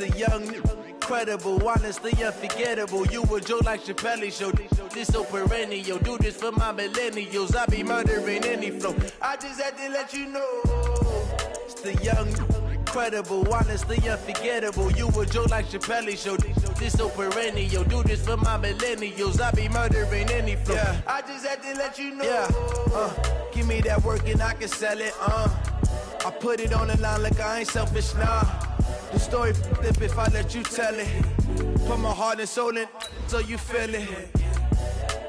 The young, incredible, honestly unforgettable. You a joke like Chappelle Show. This so perennial. Do this for my millennials. I be murdering any flow. I just had to let you know. It's the young, incredible, honestly unforgettable. You a joke like Chappelle Show. This so perennial. Do this for my millennials. I be murdering any flow. Yeah. I just had to let you know. Yeah. Give me that work and I can sell it. I put it on the line like I ain't selfish, nah. The story flip if I let you tell it. Put my heart and soul in so you feel it.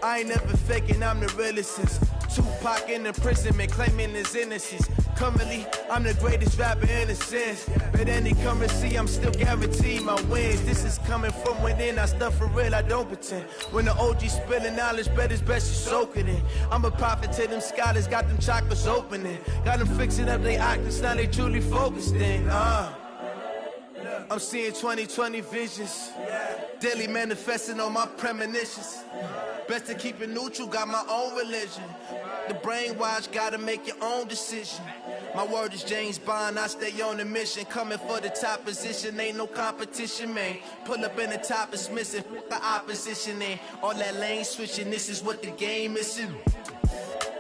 I ain't never faking, I'm the realest since Tupac in imprisonment, claiming his innocence. Currently, I'm the greatest rapper in a sense. But any currency, I'm still guaranteed my wins. This is coming from within, I stuff for real, I don't pretend. When the OG spilling knowledge, bet it's best you soak it in. I'm a prophet to them scholars, got them chakras opening. Got them fixing up their octaves, now they truly focused in. I'm seeing 2020 visions, daily manifesting on my premonitions. Best to keep it neutral, got my own religion. The brainwash, gotta make your own decision. My word is James Bond, I stay on a mission. Coming for the top position, ain't no competition, man. Pull up in the top, it's missing, the opposition in. All that lane switching, this is what the game is.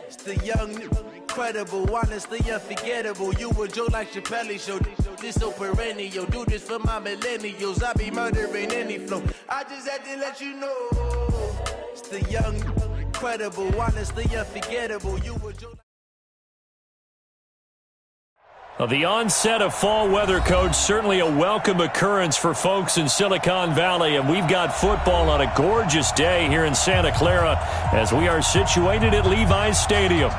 It's the young, incredible, honestly unforgettable. You a joke like Chappelle Show. This so perennial. Do this for my millennials. I be murdering any flow. I just had to let you know. It's the young, incredible, honestly unforgettable. You a joke. Well, the onset of fall weather, Coach, certainly a welcome occurrence for folks in Silicon Valley, and we've got football on a gorgeous day here in Santa Clara as we are situated at Levi's Stadium.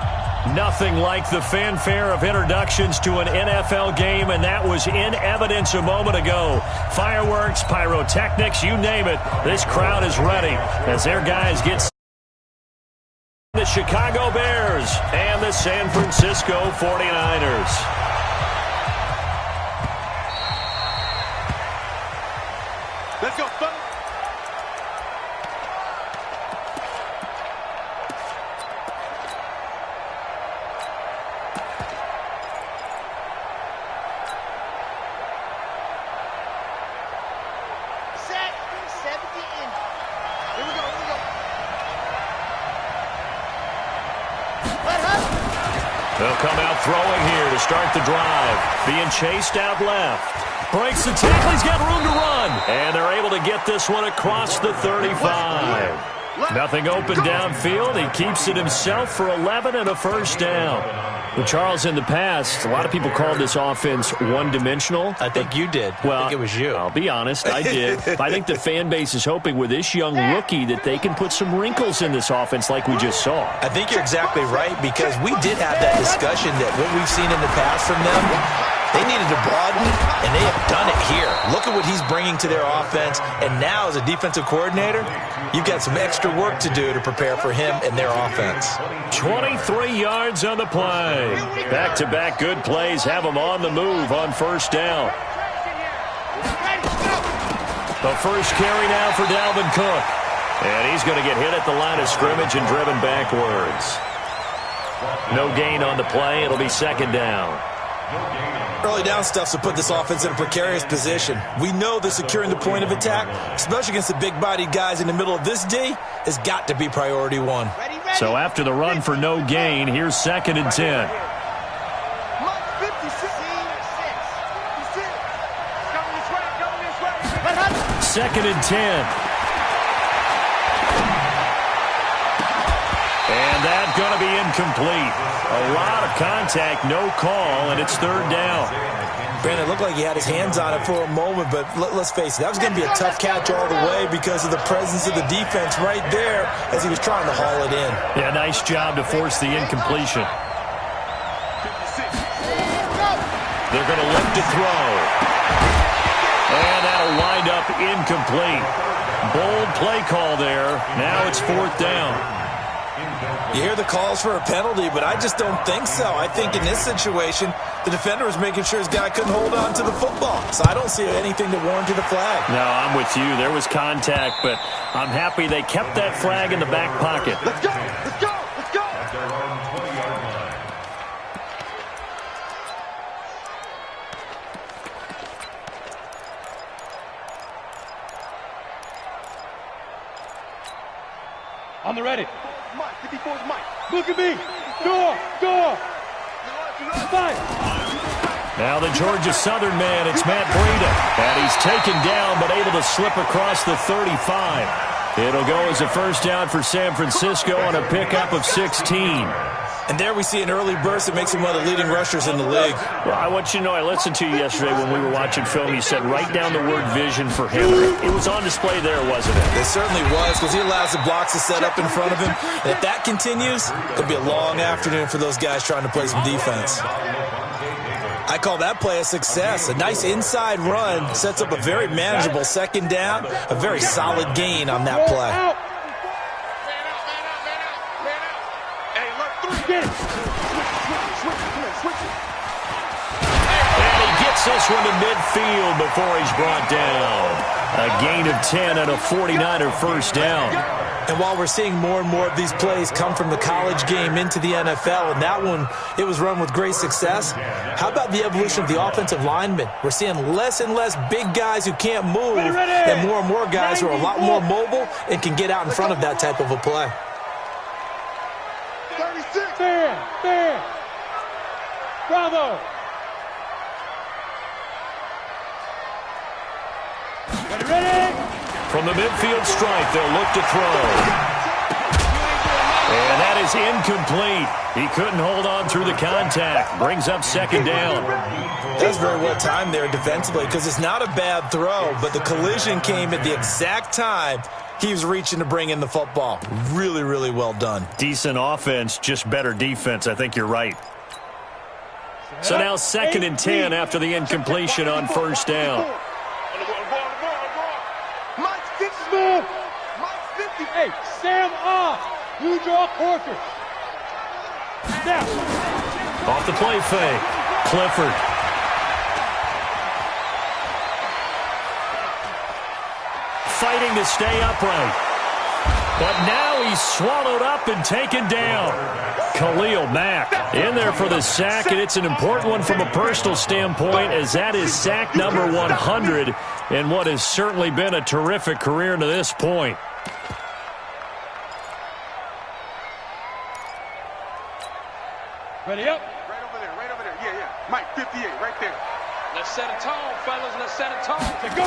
Nothing like the fanfare of introductions to an NFL game, and that was in evidence a moment ago. Fireworks, pyrotechnics, you name it. This crowd is ready as their guys get the Chicago Bears and the San Francisco 49ers. Let's go, fun. Set, 70 in. Here we go, here we go. They'll come out throwing here to start the drive. Being chased out left. Breaks the tackle. He's got room to run. And they're able to get this one across the 35. Nothing open downfield. He keeps it himself for 11 and a first down. Well, Charles, in the past, a lot of people called this offense one-dimensional. I think you did. Well, I think it was you. I'll be honest, I did. I think the fan base is hoping with this young rookie that they can put some wrinkles in this offense like we just saw. I think you're exactly right, because we did have that discussion that what we've seen in the past from them, they needed to broaden, and they have done it here. Look at what he's bringing to their offense, and now as a defensive coordinator, you've got some extra work to do to prepare for him and their offense. 23 yards on the play. Back-to-back good plays have them on the move on first down. The first carry now for Dalvin Cook. And he's going to get hit at the line of scrimmage and driven backwards. No gain on the play. It'll be second down. Early down stuff to put this offense in a precarious position. We know that securing the point of attack, especially against the big-bodied guys in the middle of this D, has got to be priority one. So after the run for no gain, here's second and 10. Second and 10. And that's going to be incomplete. A lot of contact, no call, and it's third down. Brandon, it looked like he had his hands on it for a moment, but let's face it, that was going to be a tough catch all the way because of the presence of the defense right there as he was trying to haul it in. Yeah, nice job to force the incompletion. They're going to look to throw. And that'll wind up incomplete. Bold play call there. Now it's fourth down. You hear the calls for a penalty, but I just don't think so. I think in this situation, the defender was making sure his guy couldn't hold on to the football. So I don't see anything that warranted a flag. No, I'm with you. There was contact, but I'm happy they kept that flag in the back pocket. Let's go, let's go, let's go. On the ready. Mike, 54's Mike. Look at me. Door. Five. Now the Georgia Southern man, it's Matt Breida. And he's taken down but able to slip across the 35. It'll go as a first down for San Francisco on a pickup of 16. And there we see an early burst that makes him one of the leading rushers in the league. Well, I want you to know, I listened to you yesterday when we were watching film. You said write down the word vision for him. It was on display there, wasn't it? It certainly was, because he allows the blocks to set up in front of him. And if that continues, it'll be a long afternoon for those guys trying to play some defense. I call that play a success. A nice inside run sets up a very manageable second down, a very solid gain on that play. And he gets this one to midfield before he's brought down. A gain of 10 and a 49er first down. And while we're seeing more and more of these plays come from the college game into the NFL, and that one, it was run with great success, how about the evolution of the offensive linemen? We're seeing less and less big guys who can't move, and more guys who are a lot more mobile and can get out in front of that type of a play. 36. Fair. Bravo. Ready? From the midfield stripe, they'll look to throw. And that is incomplete. He couldn't hold on through the contact. Brings up second down. That's very well timed there defensively, because it's not a bad throw, but the collision came at the exact time he was reaching to bring in the football. Really, really well done. Decent offense, just better defense. I think you're right. So now 2nd and 10 after the incompletion on first down. Hey, Sam off. You draw closer. Snap. Off the play fake. Clifford. Fighting to stay upright. But now he's swallowed up and taken down. Khalil Mack in there for the sack, and it's an important one from a personal standpoint, as that is sack number 100 in what has certainly been a terrific career to this point. Ready up. Right over there. Yeah. Mike, 58, right there. Let's set a tone, fellas. Let's set a tone. To go.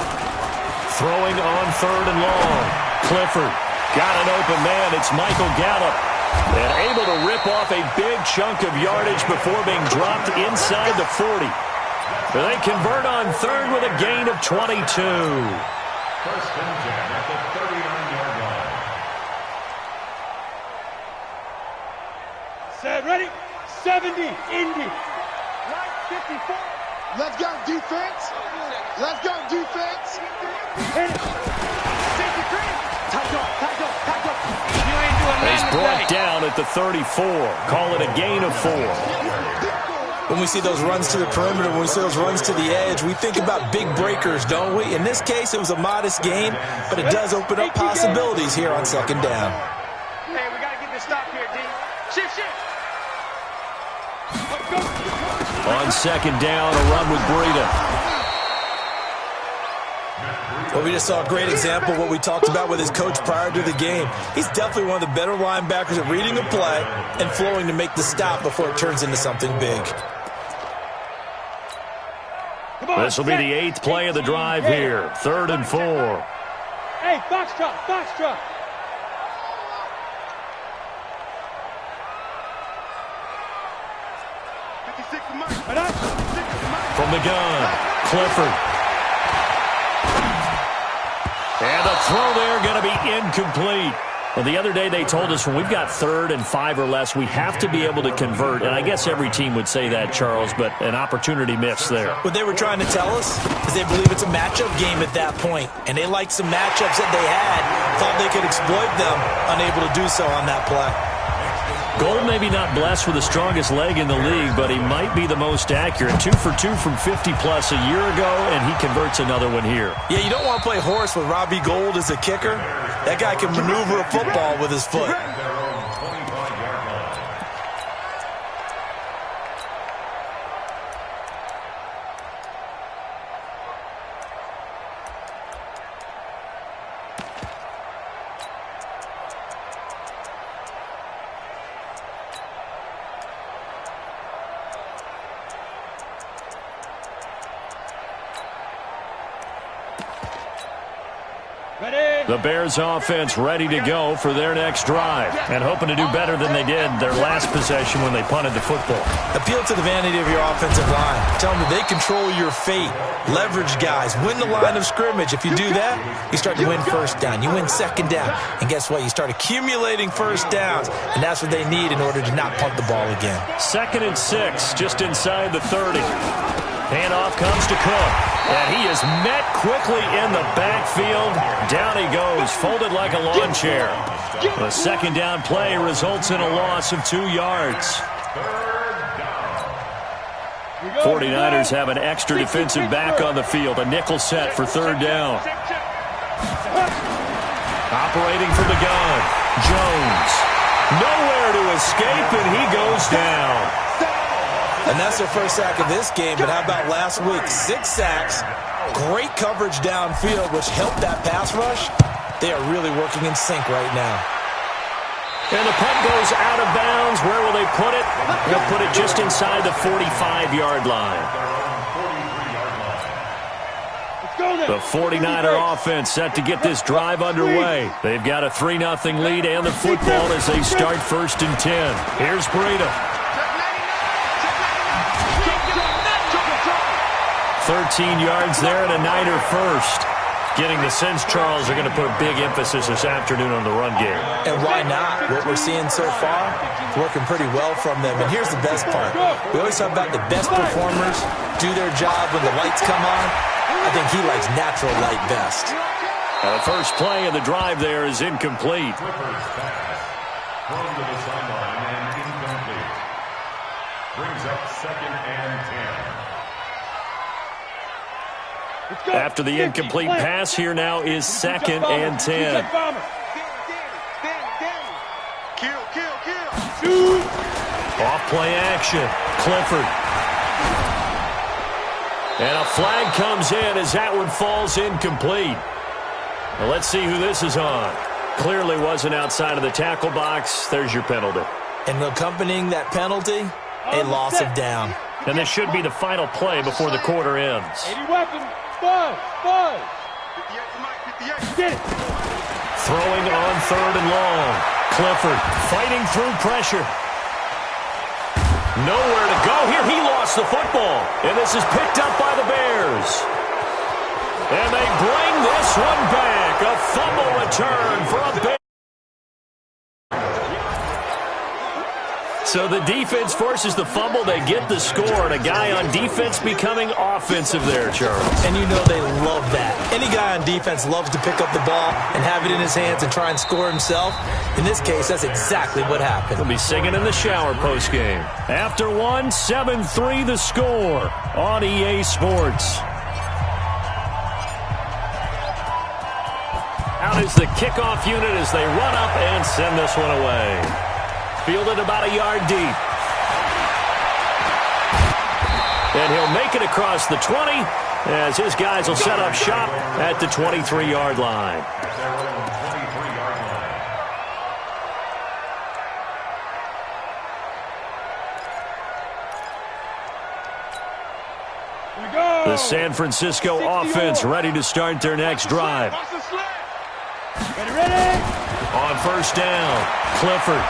Throwing on 3rd and long. Clifford got an open man. It's Michael Gallup. And able to rip off a big chunk of yardage before being dropped inside the 40. They convert on 3rd with a gain of 22. First and 10 at the 39-yard line. Set, ready? 70, Indy. 54. Let's go, defense. Let's go, defense. Hit it. 63. Tight up. You ain't doing He's nothing brought today. down at the 34. Call it a gain of 4. When we see those runs to the perimeter, when we see those runs to the edge, we think about big breakers, don't we? In this case, it was a modest gain, but it does open up possibilities here on second down. Hey, we got to get this stop here, D. Shift. On second down, a run with Breida. Well, we just saw a great example of what we talked about with his coach prior to the game. He's definitely one of the better linebackers at reading a play and flowing to make the stop before it turns into something big. This will be the 8th play of the drive here. 3rd and 4. Hey, Foxtrot. From the gun, Clifford. And a throw there going to be incomplete. Well, the other day they told us when we've got 3rd and 5 or less, we have to be able to convert. And I guess every team would say that, Charles, but an opportunity missed there. What they were trying to tell us is they believe it's a matchup game at that point, and they liked some matchups that they had, thought they could exploit them, unable to do so on that play. Gold maybe not blessed with the strongest leg in the league, but he might be the most accurate. 2 for 2 from 50-plus a year ago, and he converts another one here. Yeah, you don't want to play horse with Robbie Gould as a kicker. That guy can maneuver a football with his foot. The Bears offense ready to go for their next drive and hoping to do better than they did their last possession when they punted the football. Appeal to the vanity of your offensive line. Tell them that they control your fate. Leverage guys. Win the line of scrimmage. If you do that, you start to win first down. You win second down. And guess what? You start accumulating first downs. And that's what they need in order to not punt the ball again. 2nd and 6, just inside the 30. Handoff comes to Cook. And he is met quickly in the backfield. Down he goes, folded like a lawn chair. The second down play results in a loss of 2 yards. 49ers have an extra defensive back on the field. A nickel set for 3rd down. Operating from the gun, Jones. Nowhere to escape, and he goes down. And that's their first sack of this game, but how about last week? 6 sacks, great coverage downfield, which helped that pass rush. They are really working in sync right now. And the punt goes out of bounds. Where will they put it? They'll put it just inside the 45-yard line. The 49er offense set to get this drive underway. They've got a 3-0 lead and the football as they start 1st and 10. Here's Breida. 13 yards there and a Niner first. Getting the sense Charles are going to put a big emphasis this afternoon on the run game. And why not? What we're seeing so far is working pretty well from them. And here's the best part. We always talk about the best performers do their job when the lights come on. I think he likes natural light best. The first play of the drive there is incomplete. Thrown to the sideline and incomplete. Brings up 2nd and 10. After the incomplete pass, here now is 2nd and 10. Off play action. Clifford. And a flag comes in as that one falls incomplete. Well, let's see who this is on. Clearly wasn't outside of the tackle box. There's your penalty. And accompanying that penalty, a loss of down. And this should be the final play before the quarter ends. 80 weapons. Buzz. Get it. Throwing on 3rd and long. Clifford fighting through pressure. Nowhere to go here. He lost the football. And this is picked up by the Bears. And they bring this one back. A fumble return for a Bear. So the defense forces the fumble. They get the score. And a guy on defense becoming offensive there, Charles. And you know they love that. Any guy on defense loves to pick up the ball and have it in his hands and try and score himself. In this case, that's exactly what happened. He'll be singing in the shower postgame. After one, 7-3 the score on EA Sports. Out is the kickoff unit as they run up and send this one away. Fielded about a yard deep. And he'll make it across the 20 as his guys will set up shop at the 23-yard line. The San Francisco offense ready to start their next drive. Ready. On 1st down, Clifford.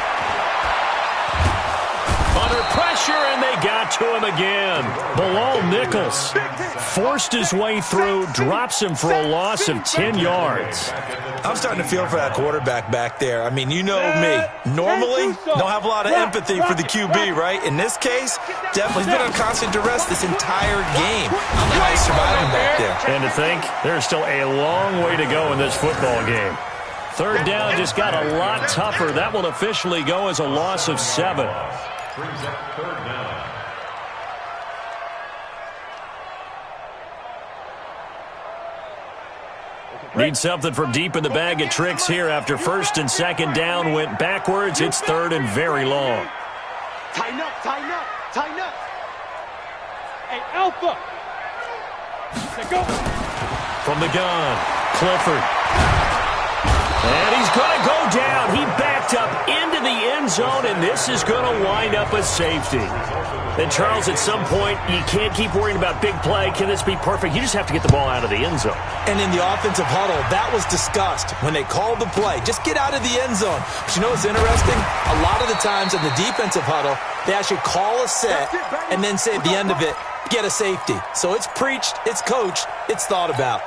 Under pressure, and they got to him again. Bilal Nichols forced his way through, drops him for a loss of 10 yards. I'm starting to feel for that quarterback back there. I mean, you know me. Normally, don't have a lot of empathy for the QB, right? In this case, definitely. He's been on constant duress this entire game. I don't know how he's surviving back there. And to think, there's still a long way to go in this football game. 3rd down just got a lot tougher. That will officially go as a loss of 7. Brings up 3rd down. Need something from deep in the bag of tricks here after 1st and 2nd down went backwards. It's 3rd and very long. Tighten up. Hey, Alpha. Let's go. From the gun, Clifford. And he's going to go down. He backed up into the end zone, and this is going to wind up a safety. And, Charles, at some point, you can't keep worrying about big play. Can this be perfect? You just have to get the ball out of the end zone. And in the offensive huddle, that was discussed when they called the play. Just get out of the end zone. But you know what's interesting? A lot of the times in the defensive huddle, they actually call a set and then say at the end of it, get a safety. So it's preached, it's coached, it's thought about.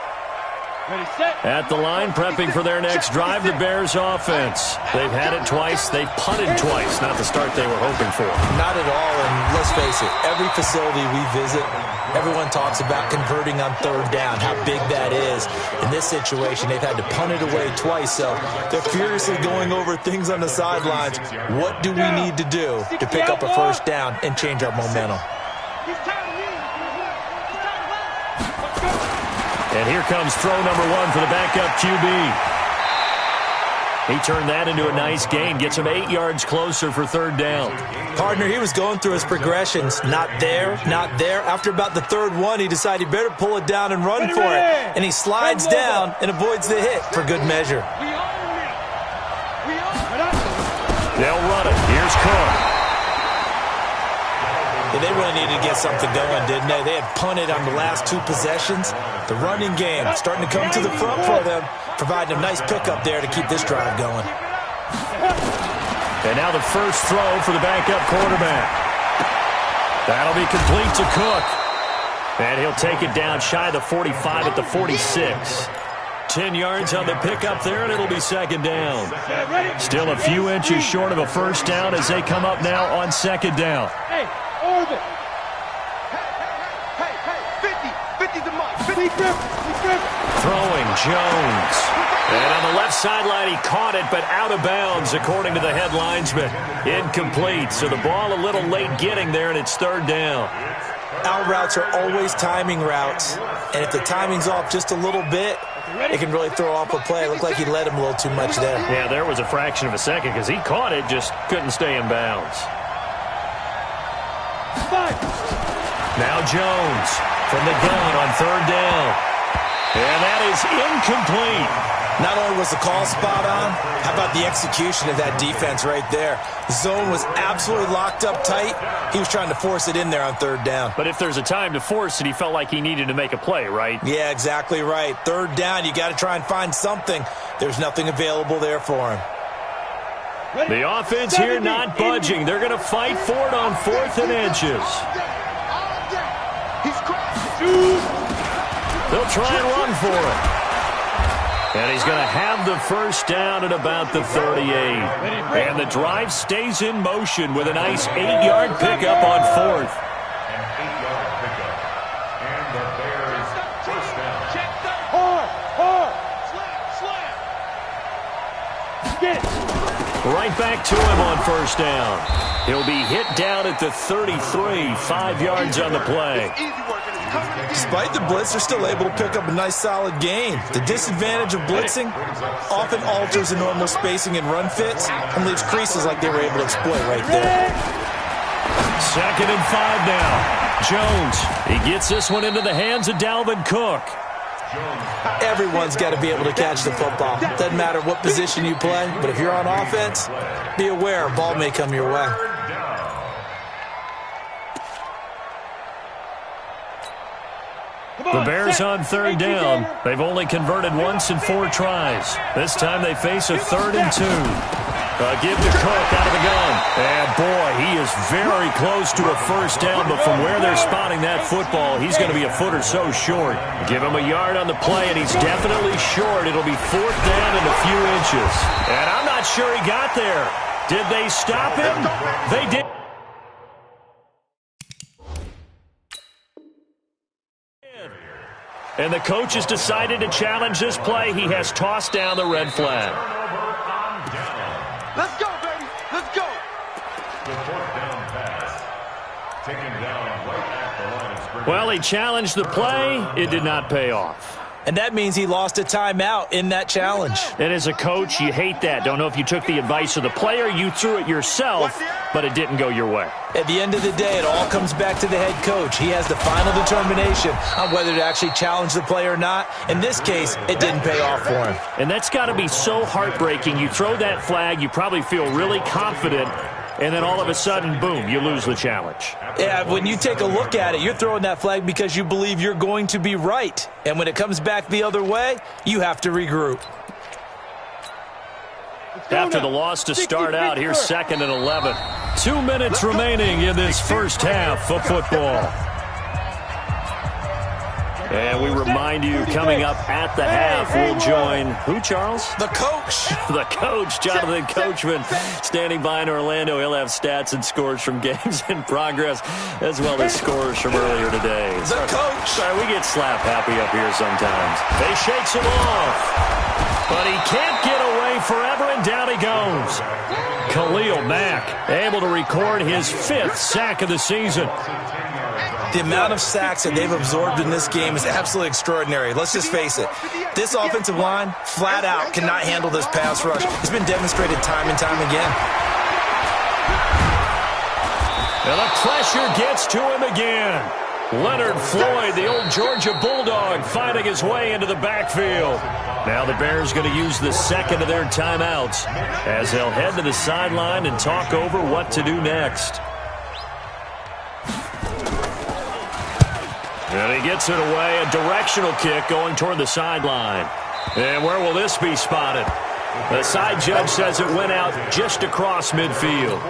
At the line, prepping for their next drive, the Bears offense. They've had it twice. They've punted twice. Not the start they were hoping for. Not at all, and let's face it, every facility we visit, everyone talks about converting on third down, how big that is. In this situation, they've had to punt it away twice, so they're furiously going over things on the sidelines. What do we need to do to pick up a first down and change our momentum? And here comes throw number one for the backup QB. He turned that into a nice gain, gets him 8 yards closer for third down. Partner, he was going through his progressions. Not there, not there. After about the third one, he decided he better pull it down and run for it. And he slides down and avoids the hit for good measure. They'll run it. Here's Cook. Yeah, they really needed to get something going, didn't they? They had punted on the last 2 possessions. The running game starting to come to the front for them, providing a nice pickup there to keep this drive going. And now the first throw for the backup quarterback. That'll be complete to Cook. And he'll take it down shy of the 45 at the 46. 10 yards on the pickup there, and it'll be second down. Still a few inches short of a first down as they come up now on second down. Hey, Orbit. Hey, 50 to Mike. 50 Throwing Jones. And on the left sideline, he caught it, but out of bounds, according to the head linesman. Incomplete, so the ball a little late getting there, and it's third down. Out routes are always timing routes, and if the timing's off just a little bit, it can really throw off a play. It looked like he let him a little too much there. Yeah, there was a fraction of a second because he caught it, just couldn't stay in bounds. Now Jones from the gun on third down. And that is incomplete. Not only was the call spot on, how about the execution of that defense right there? The zone was absolutely locked up tight. He was trying to force it in there on third down. But if there's a time to force it, he felt like he needed to make a play, right? Yeah, exactly right. Third down, you got to try and find something. There's nothing available there for him. The offense here not budging. They're going to fight for it on 4th and inches. They'll try and run for it. And he's going to have the first down at about the 38. And the drive stays in motion with a nice 8-yard pickup on 4th. An 8-yard pickup. And the Bears first down. Right back to him on first down. He'll be hit down at the 33, 5 yards on the play. Despite the blitz, they're still able to pick up a nice solid gain. The disadvantage of blitzing often alters the normal spacing and run fits and leaves creases like they were able to exploit right there. 2nd and 5 now. Jones, he gets this one into the hands of Dalvin Cook. Everyone's got to be able to catch the football. Doesn't matter what position you play, but if you're on offense, be aware a ball may come your way. The Bears on third down. They've only converted once in 4 tries. This time they face a 3rd and 2. Give to Cook out of the gun. And, boy, he is very close to a first down, but from where they're spotting that football, he's going to be a foot or so short. Give him a yard on the play, and he's definitely short. It'll be 4th down in a few inches. And I'm not sure he got there. Did they stop him? They did. And the coach has decided to challenge this play. He has tossed down the red flag. Let's go, baby. Let's go. The 4th down pass. Taken down right at the line of scrimmage. Well, he challenged the play. It did not pay off. and that means he lost a timeout in that challenge. And as a coach, you hate that. Don't know if you took the advice of the player, you threw it yourself, but it didn't go your way. At the end of the day, it all comes back to the head coach. He has the final determination on whether to actually challenge the play or not. In this case, it didn't pay off for him. And that's got to be so heartbreaking. You throw that flag, you probably feel really confident, and then all of a sudden, boom, you lose the challenge. Yeah, when you take a look at it, you're throwing that flag because you believe you're going to be right. And when it comes back the other way, you have to regroup. After the loss to start out, here's 2nd and 11. 2 minutes remaining in this first half of football. And we remind you, coming up at the half, we'll join who, Charles? The coach. The coach, Jonathan Coachman, standing by in Orlando. He'll have stats and scores from games in progress, as well as scores from earlier today. The coach. Sorry, we get slap happy up here sometimes. He shakes him off, but he can't get away forever, and down he goes. Khalil Mack able to record his 5th sack of the season. The amount of sacks that they've absorbed in this game is absolutely extraordinary. Let's just face it. This offensive line, flat out, cannot handle this pass rush. It's been demonstrated time and time again. And the pressure gets to him again. Leonard Floyd, the old Georgia Bulldog, fighting his way into the backfield. Now the Bears going to use the 2nd of their timeouts as they'll head to the sideline and talk over what to do next. And he gets it away, a directional kick going toward the sideline. And where will this be spotted? The side judge says it went out just across midfield.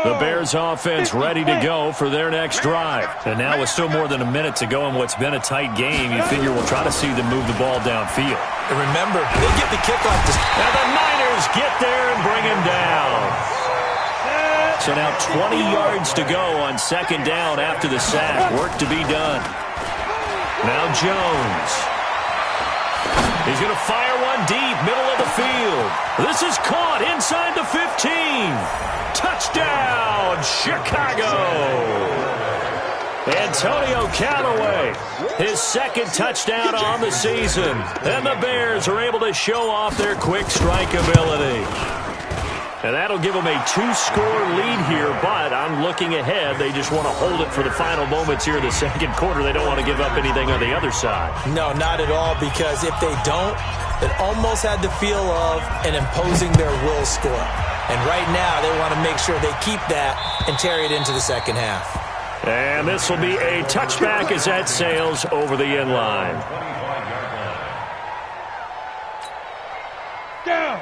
The Bears offense ready to go for their next drive. And now with still more than a minute to go in what's been a tight game, you figure we'll try to see them move the ball downfield. And remember, they get the kickoff. And the Niners get there and bring him down. So now 20 yards to go on 2nd down after the sack. Work to be done. Now Jones. He's going to fire one deep, middle of the field. This is caught inside the 15. Touchdown, Chicago! Antonio Callaway, his 2nd touchdown on the season. And the Bears are able to show off their quick strike ability. And that'll give them a 2-score lead here, but I'm looking ahead. They just want to hold it for the final moments here in the 2nd quarter. They don't want to give up anything on the other side. No, not at all, because if they don't, it almost had the feel of an imposing their will score. And right now, they want to make sure they keep that and carry it into the 2nd half. And this will be a touchback as that sails over the end line.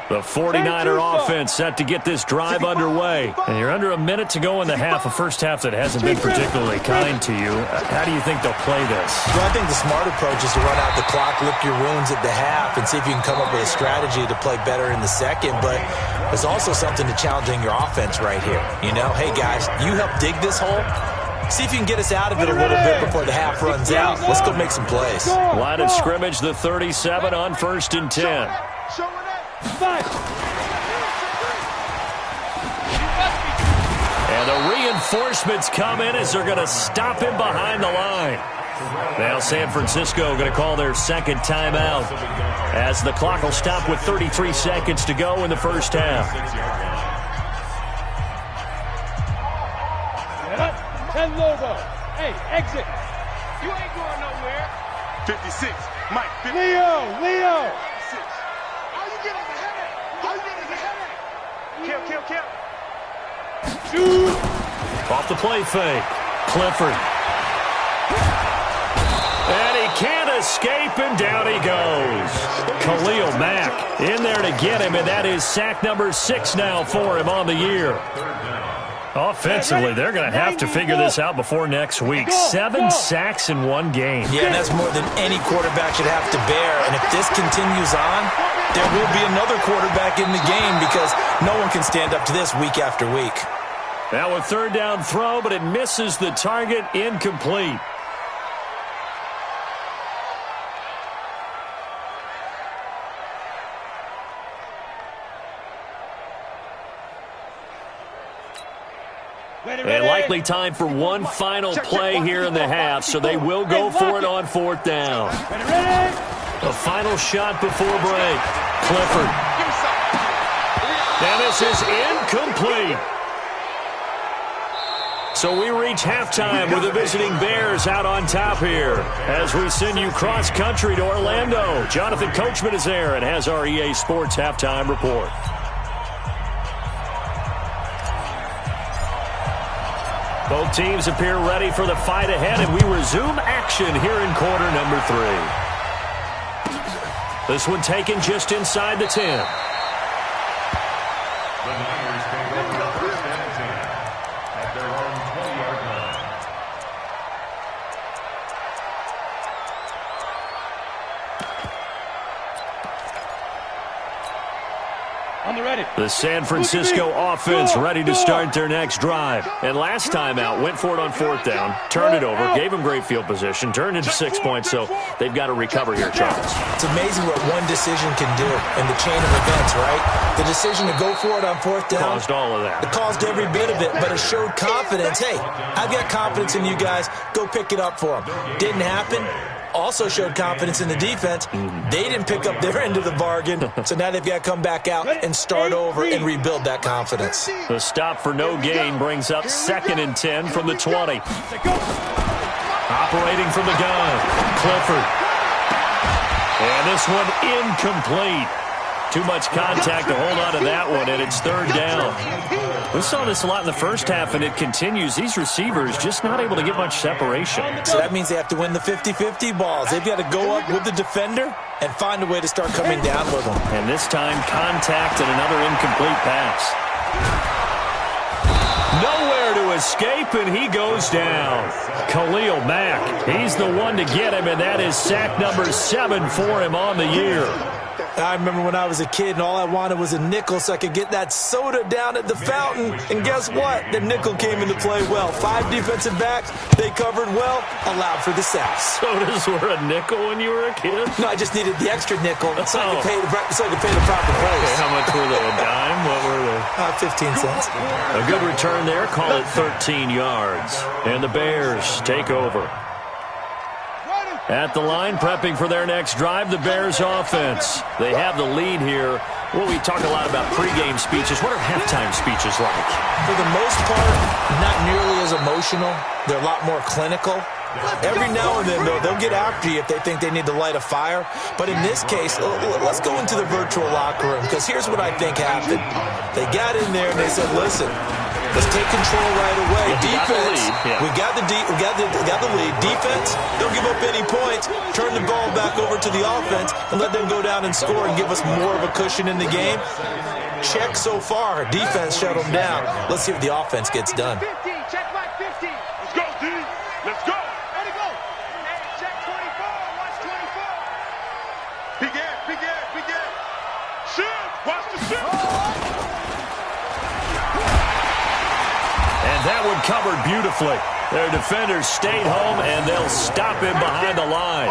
The 49er offense set to get this drive underway. And you're under a minute to go in the half, a first half that hasn't been particularly kind to you. How do you think they'll play this? Well, I think the smart approach is to run out the clock, lick your wounds at the half, and see if you can come up with a strategy to play better in the 2nd. But there's also something to challenging your offense right here. You know, hey, guys, you help dig this hole. See if you can get us out of it a little bit before the half runs out. Let's go make some plays. Line of scrimmage, the 37 on 1st and 10. And the reinforcements come in as they're going to stop him behind the line. Now San Francisco going to call their 2nd timeout as the clock will stop with 33 seconds to go in the first half. 10 logo. Hey, exit. You ain't going nowhere. 56. Mike. 50. Leo. Kill. Shoot. Off the play fake. Clifford. And he can't escape, and down he goes. Khalil Mack in there to get him, and that is sack number 6 now for him on the year. Offensively, they're going to have to figure this out before next week. 7 sacks in one game. Yeah, and that's more than any quarterback should have to bear. And if this continues on, there will be another quarterback in the game because no one can stand up to this week after week. Now a 3rd down throw, but it misses the target, incomplete. likely time for one final play here in the half, so they will go for it on 4th down. The final shot before break. Clifford. And this is incomplete. So we reach halftime with the visiting Bears out on top here as we send you cross-country to Orlando. Jonathan Coachman is there and has our EA Sports halftime report. Both teams appear ready for the fight ahead, and we resume action here in quarter number 3. This one taken just inside the 10. The Niners take over first and 10 at their own 20-yard line. On the ready. The San Francisco offense ready to start their next drive. And last time out, went for it on 4th down, turned it over, gave them great field position, turned into 6 points, so they've got to recover here, Charles. It's amazing what one decision can do in the chain of events, right? The decision to go for it on 4th down. Caused all of that. It caused every bit of it, but it showed confidence. Hey, I've got confidence in you guys. Go pick it up for them. Didn't happen. Also showed confidence in the defense. They didn't pick up their end of the bargain, so now they've got to come back out and start over and rebuild that confidence. The stop for no gain brings up 2nd and 10 from the 20. Operating from the gun, Clifford. And this one incomplete. Too much contact to hold on to that one, and it's 3rd down. We saw this a lot in the first half, and it continues. These receivers just not able to get much separation. So that means they have to win the 50-50 balls. They've got to go up with the defender and find a way to start coming down with them. And this time, contact and another incomplete pass. Nowhere to escape, and he goes down. Khalil Mack, he's the one to get him, and that is sack number 7 for him on the year. I remember when I was a kid and all I wanted was a nickel so I could get that soda down at the fountain. And guess what? The nickel came into play well. 5 defensive backs, they covered well, allowed for the sacks. Sodas were a nickel when you were a kid? No, I just needed the extra nickel so I could pay the proper price. Okay, how much were they? A dime? What were they? 15 cents. A good return there. Call it 13 yards. And the Bears take over. At the line, prepping for their next drive, the Bears offense. They have the lead here. Well, we talk a lot about pregame speeches. What are halftime speeches like? For the most part, not nearly as emotional. They're a lot more clinical. Every now and then, though, they'll get after you if they think they need to light a fire. But in this case, let's go into the virtual locker room, because here's what I think happened. They got in there and they said, listen, let's take control right away. Defense, we got the lead. Defense, don't give up any points. Turn the ball back over to the offense and let them go down and score and give us more of a cushion in the game. Check so far. Defense shut them down. Let's see if the offense gets done. 50, check back 50. Let's go, D. Let's go. Ready, go. Hey, check 24. Watch 24. Big air, big air, big air. Shoot. Watch the shoot. And that one covered beautifully. Their defenders stayed home, and they'll stop him behind the line.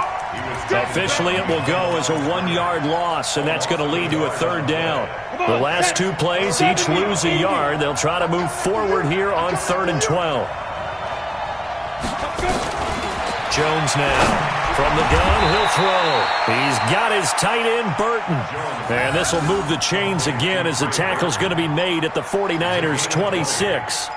Officially, it will go as a 1-yard loss, and that's going to lead to a 3rd down. The last 2 plays, each lose a yard. They'll try to move forward here on 3rd and 12. Jones now. From the gun, he'll throw. He's got his tight end, Burton. And this will move the chains again as the tackle's going to be made at the 49ers' 26.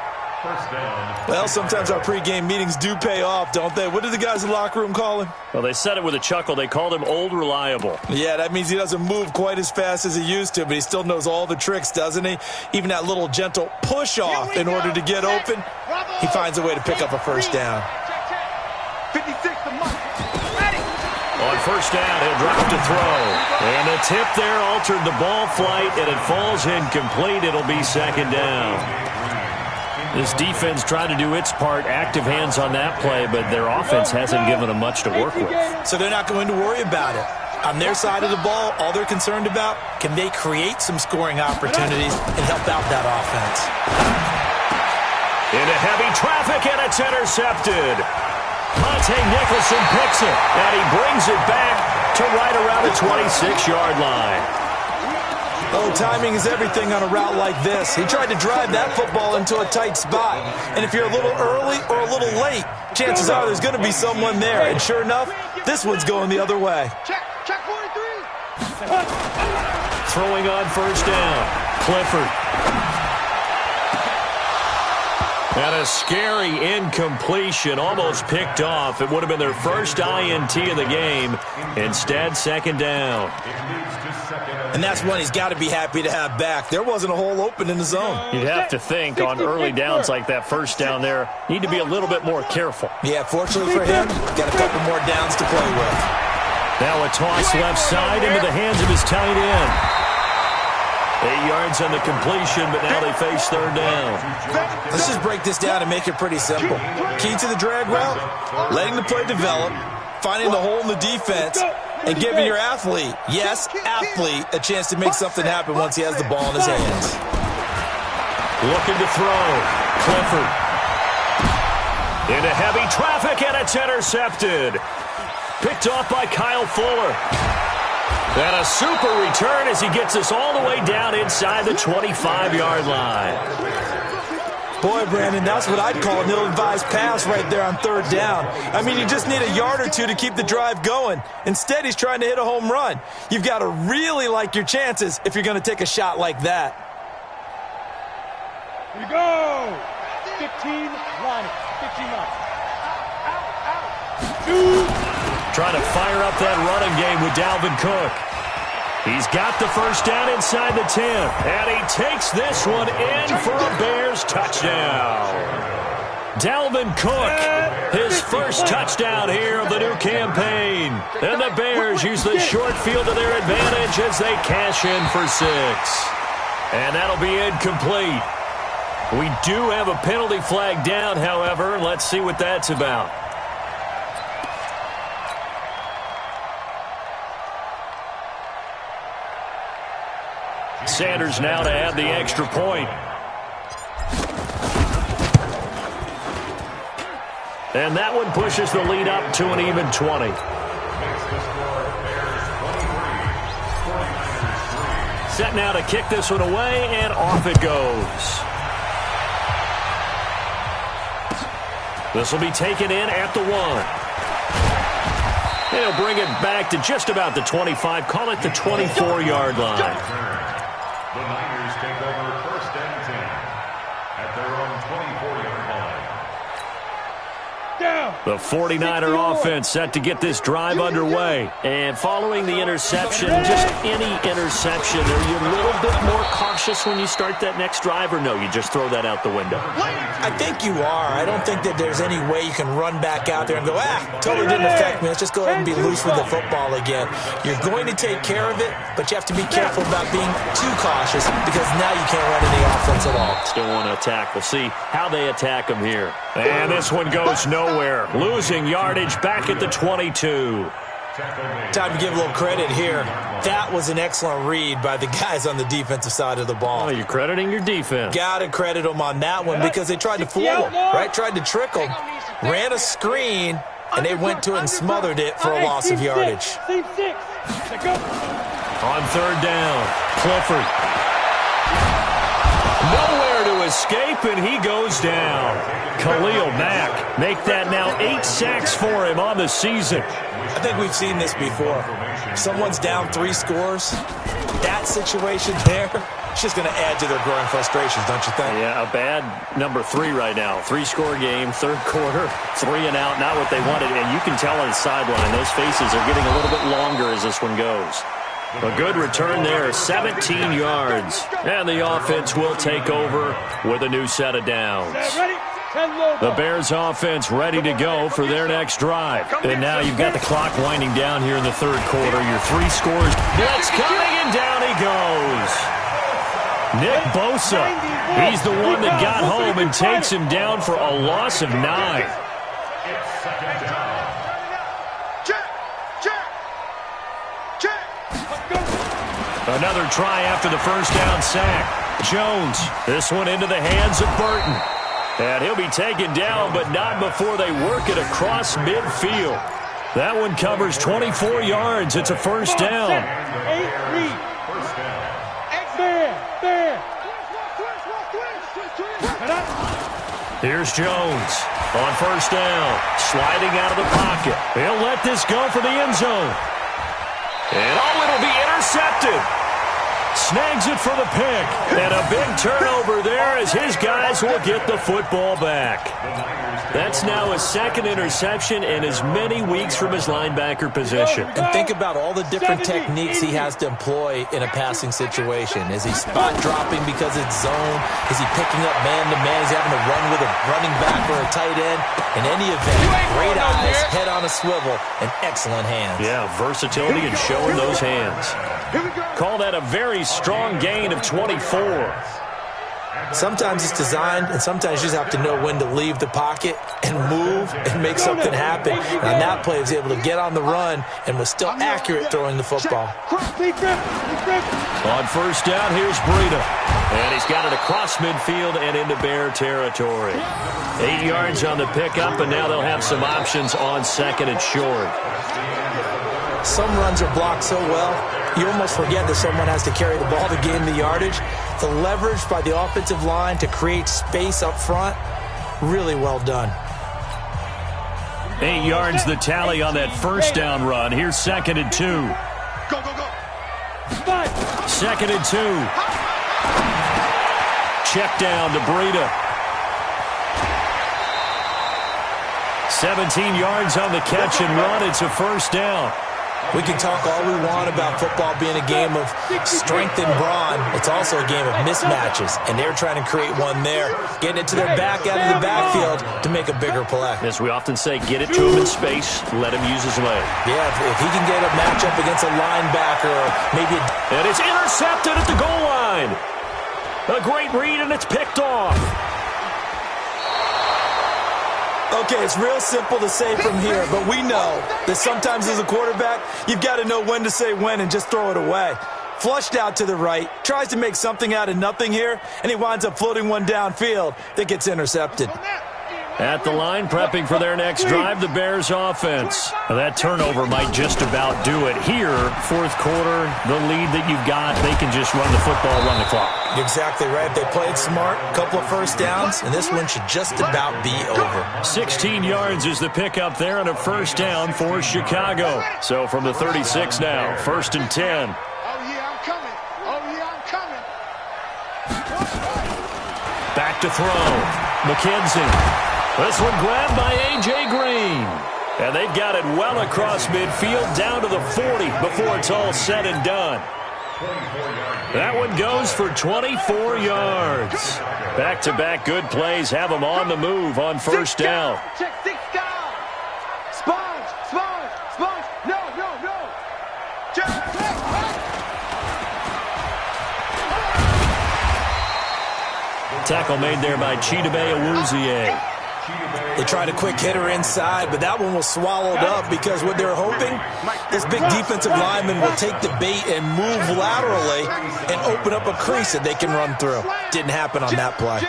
Well, sometimes our pregame meetings do pay off, don't they? What did the guys in the locker room call him? Well, they said it with a chuckle. They called him Old Reliable. Yeah, that means he doesn't move quite as fast as he used to, but he still knows all the tricks, doesn't he? Even that little gentle push-off in order to get open, he finds a way to pick up a 1st down. 56 to Mike. On 1st down, he'll drop to throw. And the tip there altered the ball flight, and it falls incomplete. It'll be 2nd down. This defense tried to do its part, active hands on that play, but their offense hasn't given them much to work with. So they're not going to worry about it. On their side of the ball, all they're concerned about, can they create some scoring opportunities and help out that offense? Into heavy traffic, and it's intercepted. Monte Nicholson picks it, and he brings it back to right around the 26-yard line. Oh, timing is everything on a route like this. He tried to drive that football into a tight spot. And if you're a little early or a little late, chances are there's going to be someone there. And sure enough, this one's going the other way. Check 43. Throwing on first down. Clifford. And a scary incompletion, almost picked off. It would have been their first INT of the game. Instead, second down. And that's one he's got to be happy to have back. There wasn't a hole open in the zone. You'd have to think on early downs like that first down there, need to be a little bit more careful. Yeah, fortunately for him, got a couple more downs to play with. Now a toss left side into the hands of his tight end. 8 yards on the completion, but now they face third down. Let's just break this down and make it pretty simple. Key to the drag route, letting the play develop, finding the hole in the defense, and giving your athlete, yes, athlete, a chance to make something happen once he has the ball in his hands. Looking to throw. Clifford. Into heavy traffic, and it's intercepted. Picked off by Kyle Fuller. And a super return as he gets us all the way down inside the 25-yard line. Boy, Brandon, that's what I'd call an ill-advised pass right there on third down. I mean, you just need a yard or two to keep the drive going. Instead, he's trying to hit a home run. You've got to really like your chances if you're going to take a shot like that. Here we go. 15 line. 15 line. 2. Trying to fire up that running game with Dalvin Cook. He's got the first down inside the 10. And he takes this one in for a Bears touchdown. Dalvin Cook, his first touchdown here of the new campaign. And the Bears use the short field to their advantage as they cash in for 6. And that'll be incomplete. We do have a penalty flag down, however. Let's see what that's about. Sanders now to add the extra point. And that one pushes the lead up to an even 20. Set now to kick this one away, and off it goes. This will be taken in at the 1. He'll bring it back to just about the 25. Call it the 24-yard line. The Niners take over first and 10 at their own 24-yard line. The 49er offense set to get this drive underway. And following the interception, just any interception, are you a little bit more cautious when you start that next drive, or no, you just throw that out the window? I think you are. I don't think that there's any way you can run back out there and go, totally didn't affect me. Let's just go ahead and be loose with the football again. You're going to take care of it, but you have to be careful about being too cautious because now you can't run any offense at all. Still want to attack. We'll see how they attack him here. And this one goes nowhere. Losing yardage back at the 22. Time to give a little credit here. That was an excellent read by the guys on the defensive side of the ball. Oh, you're crediting your defense. Got to credit them on that one because they tried to fool him, right? Tried to trick him. Ran a screen, and they went to it and smothered it for a loss of yardage. On third down, Clifford. Nowhere to escape, and he goes down. Khalil Mack make that now 8 sacks for him on the season. I think we've seen this before. Someone's down 3 scores. That situation there, it's just going to add to their growing frustrations, don't you think? Yeah, a bad number 3 right now. 3-score game, third quarter, 3 and out, not what they wanted. And you can tell on the sideline, those faces are getting a little bit longer as this one goes. A good return there, 17 yards. And the offense will take over with a new set of downs. The Bears offense ready to go for their next drive. And now you've got the clock winding down here in the third quarter. Your 3 scores. Blitz coming, and down he goes. Nick Bosa, he's the one that got home and takes him down for a loss of 9. It's second down. Another try after the first down sack. Jones, this one into the hands of Burton. And he'll be taken down, but not before they work it across midfield. That one covers 24 yards. It's a first down. Here's Jones on first down, sliding out of the pocket. He'll let this go for the end zone. And it'll be intercepted. Snags it for the pick. And a big turnover there as his guys will get the football back. That's now his second interception in as many weeks from his linebacker position. And think about all the different techniques he has to employ in a passing situation. Is he spot dropping because it's zone? Is he picking up man-to-man? Is he having to run with a running back or a tight end? In any event, great eyes, head on a swivel, and excellent hands. Yeah, versatility and showing those hands. Call that a very strong gain of 24. Sometimes it's designed, and sometimes you just have to know when to leave the pocket and move and make something happen. And on that play, he was able to get on the run and was still accurate throwing the football. On first down, here's Breida. And he's got it across midfield and into Bear territory. 8 yards on the pickup, and now they'll have some options on second and short. Some runs are blocked so well, you almost forget that someone has to carry the ball to gain the yardage. The leverage by the offensive line to create space up front, really well done. 8 yards the tally on that first down run. Here's second and 2. Go, go, go. Second and 2. Check down to Breida. 17 yards on the catch and run. It's a first down. We can talk all we want about football being a game of strength and brawn. It's also a game of mismatches, and they're trying to create one there, getting it to their back out of the backfield to make a bigger play. As we often say, get it to him in space, let him use his leg. Yeah, if he can get a matchup against a linebacker or maybe and it's intercepted at the goal line. A great read, and it's picked off. Okay, it's real simple to say from here, but we know that sometimes as a quarterback, you've got to know when to say when and just throw it away. Flushed out to the right, tries to make something out of nothing here, and he winds up floating one downfield that gets intercepted. At the line, prepping for their next drive, the Bears offense. Now, that turnover might just about do it. Here, fourth quarter, the lead that you've got, they can just run the football, run the clock. Exactly right. They played smart, a couple of first downs, and this one should just about be over. 16 yards is the pickup there on a first down for Chicago. So from the 36 now, first and 10. Oh, yeah, I'm coming. Oh, yeah, I'm coming. Back to throw. McKenzie. This one grabbed by A.J. Green. And they've got it well across midfield, down to the 40 before it's all said and done. That one goes for 24 yards. Back-to-back good plays have them on the move on first down. Check 6 down. Sponge, sponge, sponge. No, no, no. Check, check, Tackle made there by Chidobe Awuzie. They tried a quick hitter inside, but that one was swallowed up because what they're hoping, this big defensive lineman will take the bait and move laterally and open up a crease that they can run through. Didn't happen on that play.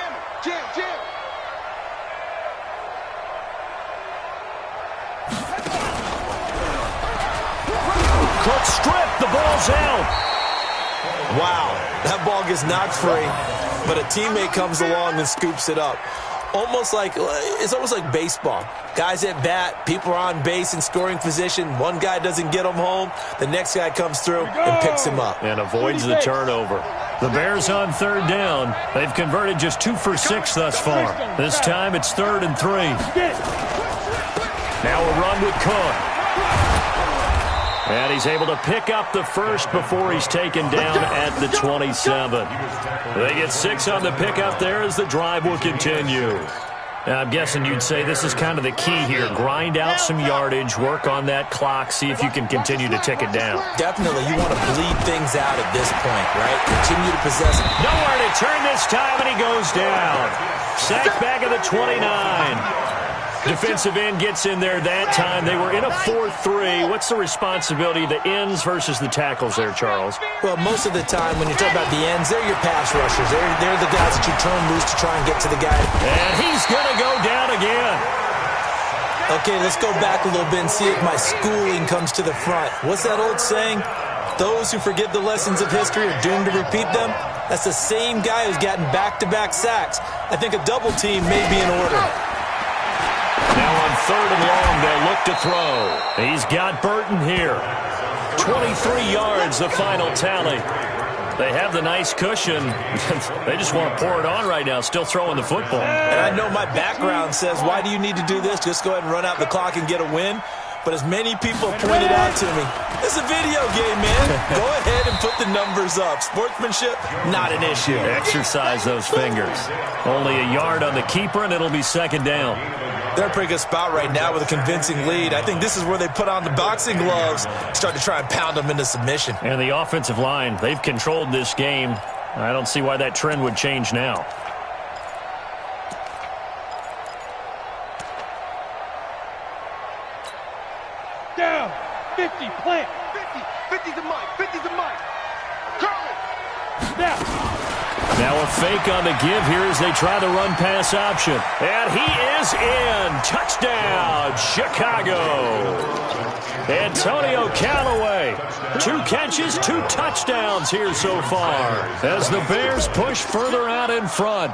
Cook strip, the ball's out. Wow, that ball gets knocked free, but a teammate comes along and scoops it up. It's almost like baseball. Guys at bat, people are on base in scoring position. One guy doesn't get him home. The next guy comes through and picks him up. And avoids the turnover. The Bears on third down. They've converted just 2 for 6 thus far. This time it's 3rd and 3. Now a run with Cook. And he's able to pick up the first before he's taken down at the 27. They get 6 on the pickup there as the drive will continue. Now, I'm guessing you'd say this is kind of the key here. Grind out some yardage, work on that clock, see if you can continue to tick it down. Definitely, you want to bleed things out at this point, right? Continue to possess it. Nowhere to turn this time, and he goes down. Sacked back at the 29. Defensive end gets in there that time. They were in a 4-3. What's the responsibility of the ends versus the tackles there, Charles? Well, most of the time when you talk about the ends, they're your pass rushers. They're the guys that you turn loose to try and get to the guy. And he's going to go down again. Okay, let's go back a little bit and see if my schooling comes to the front. What's that old saying? Those who forget the lessons of history are doomed to repeat them. That's the same guy who's gotten back-to-back sacks. I think a double team may be in order. Now on 3rd and long, they'll look to throw. He's got Burton here. 23 yards, the final tally. They have the nice cushion. They just want to pour it on right now, still throwing the football. And I know my background says, why do you need to do this? Just go ahead and run out the clock and get a win. But as many people pointed out to me, it's a video game, man. Go ahead and put the numbers up. Sportsmanship, not an issue. Exercise those fingers. Only a yard on the keeper, and it'll be 2nd down. They're in a pretty good spot right now with a convincing lead. I think this is where they put on the boxing gloves, start to try and pound them into submission. And the offensive line, they've controlled this game. I don't see why that trend would change now. Down. 50. Plant. 50. 50's a mic. 50's a mic. Curl. Snap. Now a fake on the give here as they try the run-pass option. And he is in. Touchdown, Chicago. Antonio Callaway. 2 catches, 2 touchdowns here so far as the Bears push further out in front.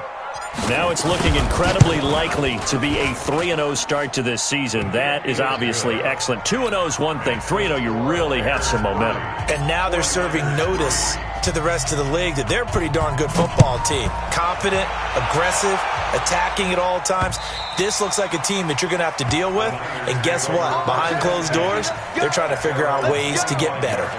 Now it's looking incredibly likely to be a 3-0 start to this season. That is obviously excellent. 2-0 is one thing. 3-0, you really have some momentum. And now they're serving notice to the rest of the league that they're a pretty darn good football team. Confident, aggressive, attacking at all times. This looks like a team that you're going to have to deal with. And guess what? Behind closed doors, they're trying to figure out ways to get better.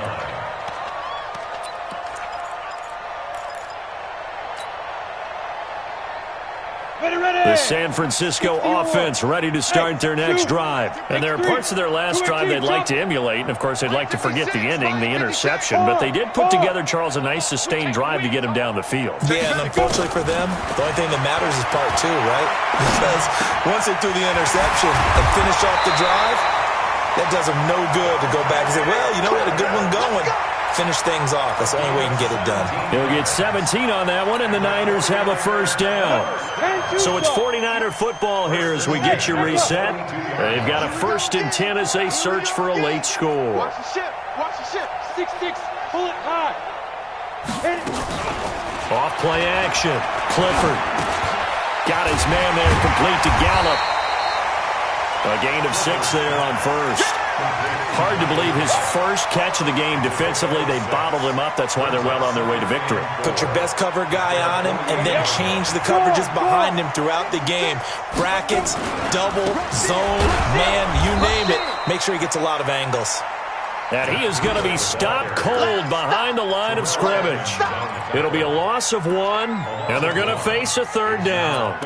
The San Francisco offense ready to start their next drive. And there are parts of their last drive they'd like to emulate. And, of course, they'd like to forget the ending, the interception. But they did put together, Charles, a nice sustained drive to get him down the field. Yeah, and unfortunately for them, the only thing that matters is part 2, right? Because once they threw the interception and finished off the drive, that does them no good to go back and say, well, you know, we had a good one going. Finish things off. That's the only way you can get it done. He'll get 17 on that one, and the Niners have a 1st down. So it's 49er football here as we get you reset. They've got a 1st and 10 as they search for a late score. Watch the ship. Watch the ship. 6-6. Pull it high. Hit it. Off play action. Clifford got his man there, complete to Gallup. A gain of 6 there on 1st. Hard to believe his first catch of the game defensively. They bottled him up. That's why they're well on their way to victory. Put your best cover guy on him and then change the coverages behind him throughout the game. Brackets, double, zone, man, you name it. Make sure he gets a lot of angles. And he is going to be stopped cold behind the line of scrimmage. It'll be a loss of 1, and they're going to face a 3rd down.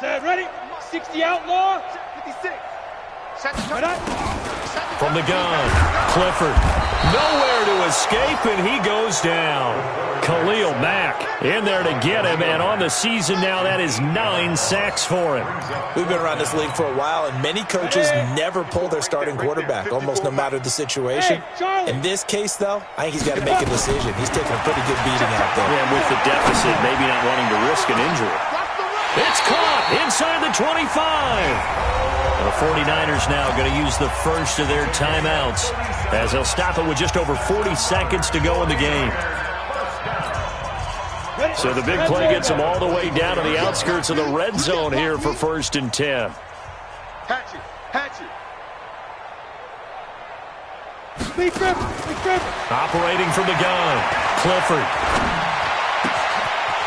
Set, ready. 60 outlaw. 56. From the gun, Clifford. Nowhere to escape, and he goes down. Khalil Mack in there to get him, and on the season now, that is 9 sacks for him. We've been around this league for a while, and many coaches never pull their starting quarterback, almost no matter the situation. In this case, though, I think he's got to make a decision. He's taking a pretty good beating out there. Yeah, with the deficit, maybe not wanting to risk an injury. It's caught inside the 25. The 49ers now going to use the first of their timeouts as they'll stop it with just over 40 seconds to go in the game. So the big play gets them all the way down to the outskirts of the red zone here for 1st and 10. Hatchet. Hatchet. Operating from the gun, Clifford.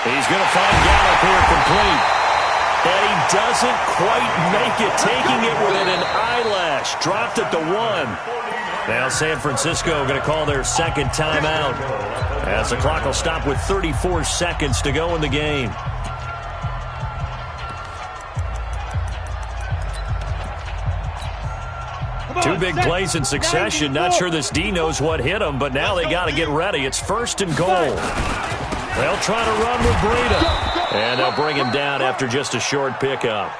He's going to find Gallup here complete. And he doesn't quite make it, taking it within an eyelash. Dropped at the 1. Now San Francisco going to call their 2nd timeout as the clock will stop with 34 seconds to go in the game. Two big plays in succession. Not sure this D knows what hit him, but now they got to get ready. It's 1st and goal. They'll try to run with Breida. And they'll bring him down after just a short pickup.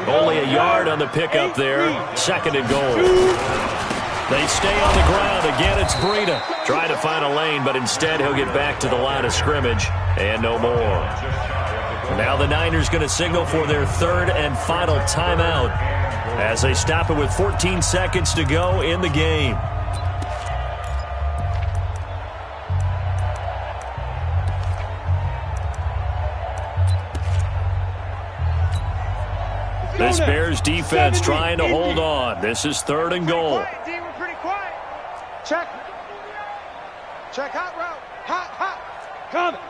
Only a yard on the pickup there. 2nd and goal. They stay on the ground. Again, it's Breida. Trying to find a lane, but instead he'll get back to the line of scrimmage. And no more. Now the Niners going to signal for their 3rd and final timeout. as they stop it with 14 seconds to go in the game. This Bears defense trying to hold on. This is 3rd and goal. We're pretty quiet. Check. Check hot route. Hot. Coming.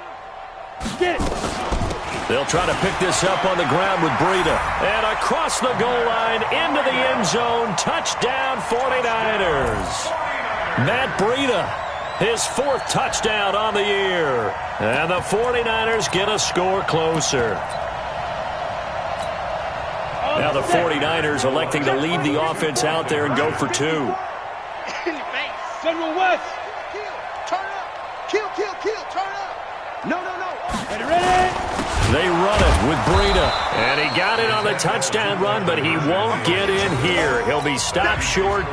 Get it. They'll try to pick this up on the ground with Breida. And across the goal line into the end zone. Touchdown 49ers. Matt Breida, his 4th touchdown on the year. And the 49ers get a score closer. Now the 49ers electing to lead the offense out there and go for 2. General West. Turn up. Kill. Turn up. No. Ready. They run it with Breida. And he got it on the touchdown run, but he won't get in here. He'll be stopped short,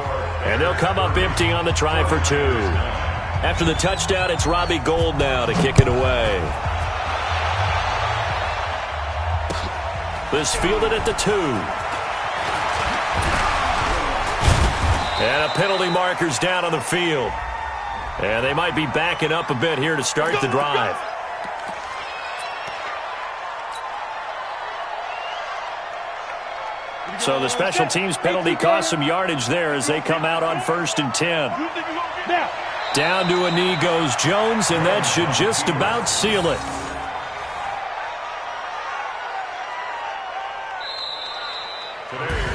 and they'll come up empty on the try for 2. After the touchdown, it's Robbie Gould now to kick it away. This fielded at the 2. And a penalty marker's down on the field. And they might be backing up a bit here to start the drive. So the special teams penalty cost some yardage there as they come out on 1st and 10. Down to a knee goes Jones, and that should just about seal it.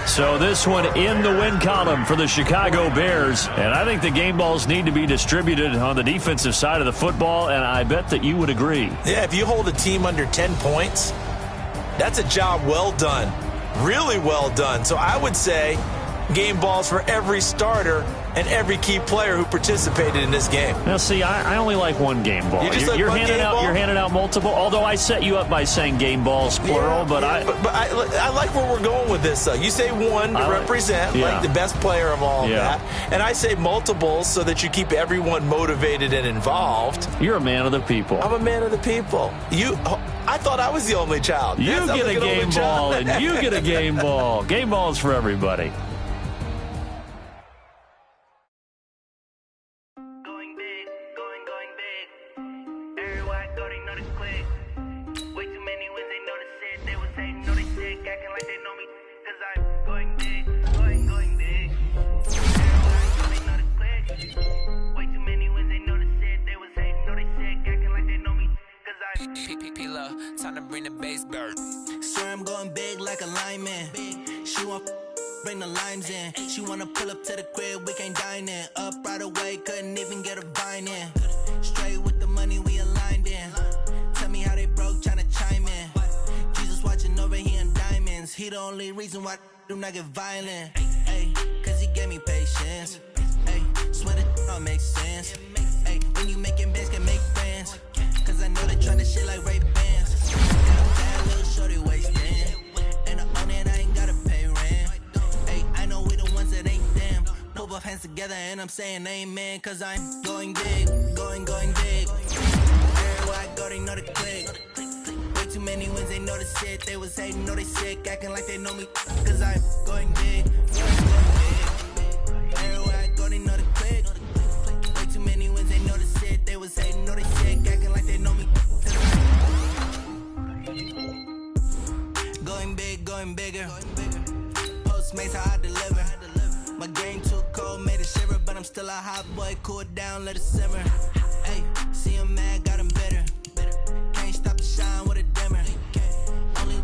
So this one in the win column for the Chicago Bears. And I think the game balls need to be distributed on the defensive side of the football, and I bet that you would agree. Yeah, if you hold a team under 10 points, that's a job well done. Really well done. So I would say game balls for every starter and every key player who participated in this game. Now, see, I only like one game ball. You're handing out multiple, although I set you up by saying game balls, plural. But I like where we're going with this. You say one to represent, like the best player of all of that. And I say multiples so that you keep everyone motivated and involved. You're a man of the people. I'm a man of the people. I thought I was the only child. You get a game ball, and you get a game ball. Game balls for everybody. Time to bring the bass bird. Swear I'm going big like a lineman. She want bring the limes in. She wanna pull up to the crib, we can't dine in. Up right away, couldn't even get a vine in. Straight with the money we aligned in. Tell me how they broke, tryna chime in. Jesus watching over here in diamonds. He the only reason why I do not get violent. Ay, cause he gave me patience. Ay, swear that don't make sense. Ay, when you making bands can make friends. Cause I know they tryna shit like Ray Bans. Bad little shorty wasting. And I own it, I ain't gotta pay rent. Ay, I know we the ones that ain't them. Put both hands together and I'm saying amen. Cause I'm going big, going big. Everywhere I go, they know the click. Way too many wins, they know the shit. They was hating, know they sick, acting like they know me. Cause I'm going big, going big. Everywhere I go, they know the click. Way too many wins, they know the shit. They was hating, know they sick, acting like they know me. Going big, going bigger. Postmates how I deliver. My game too cold, made it shiver, but I'm still a hot boy. Cool down, let it simmer. Hey, see him mad, got him bitter. Can't stop the shine with a dimmer. Only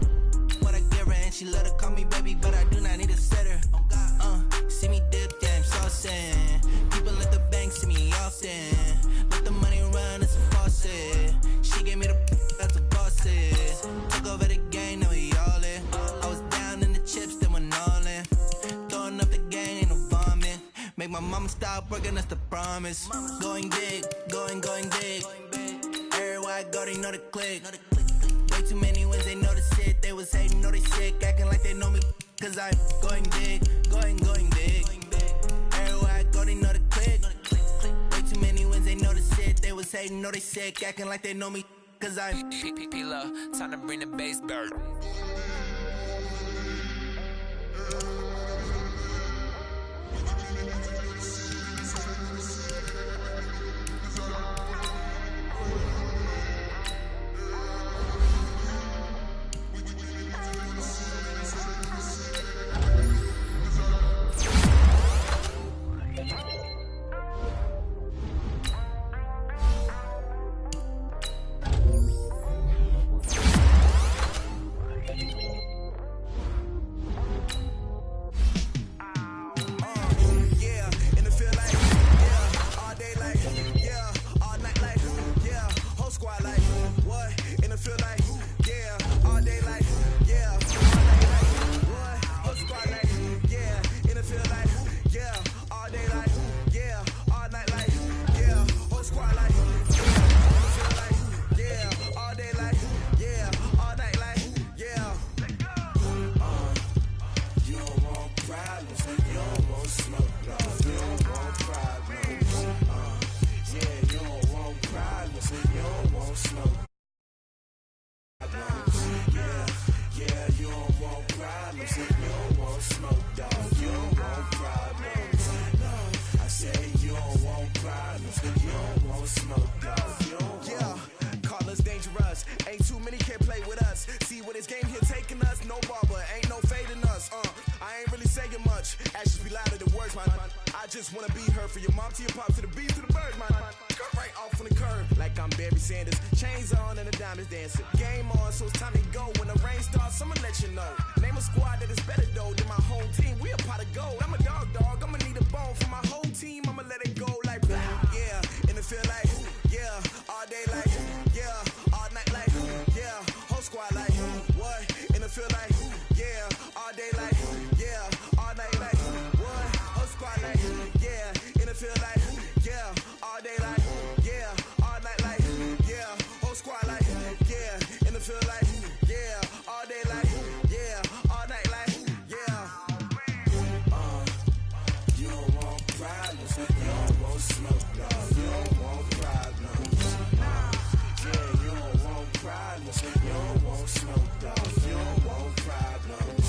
what I give her, and she let her call me baby, but I do not need a sitter. See me dip, yeah, I'm saucing. People at the bank see me often. Let the money run, it's a faucet. She gave me the that's a faucet. Took over the game, now we all in. I was down in the chips, then went all in. Throwing up the game, ain't no vomit. Make my mama stop working, that's the promise. Going big, going big. Everywhere I go, they know the click. Way too many wins, they know the shit. They was hating, know they sick, acting like they know me. Cause I'm going big, going big. Everywhere I go, they know the click. Way too many wins, they know the shit. They was hating, know they sick, acting like they know me. Cause I'm time to bring the bass bird. many can't play with us. See where this game here taking us. No barber, ain't no fading us. I ain't really saying much. Actions be louder than words, man. I just wanna be heard from your mom to your pop to the beat to the birds, man. Cut right off on the curb like I'm Barry Sanders. Chains on and the diamonds dancing. Game on, so it's time to go. When the rain starts, I'ma let you know. Name a squad that is better though than my home team. We a pot of gold. I'm a dog. I'ma need a bone for my whole team. I'ma let it go like blah. Yeah, and it feel like yeah, all day like yeah, all night like yeah, whole squad like what? And it feel like yeah, all day like yeah, all night like what? Whole squad like yeah, and it feel like yeah, all day like yeah, all night like yeah, whole squad like yeah, and it feel like yeah, all day like yeah, all night like yeah. You don't want problems, you don't want smoke, dog. You don't want problems. Yeah, you don't want problems, you don't want smoke, dog. You don't want problems.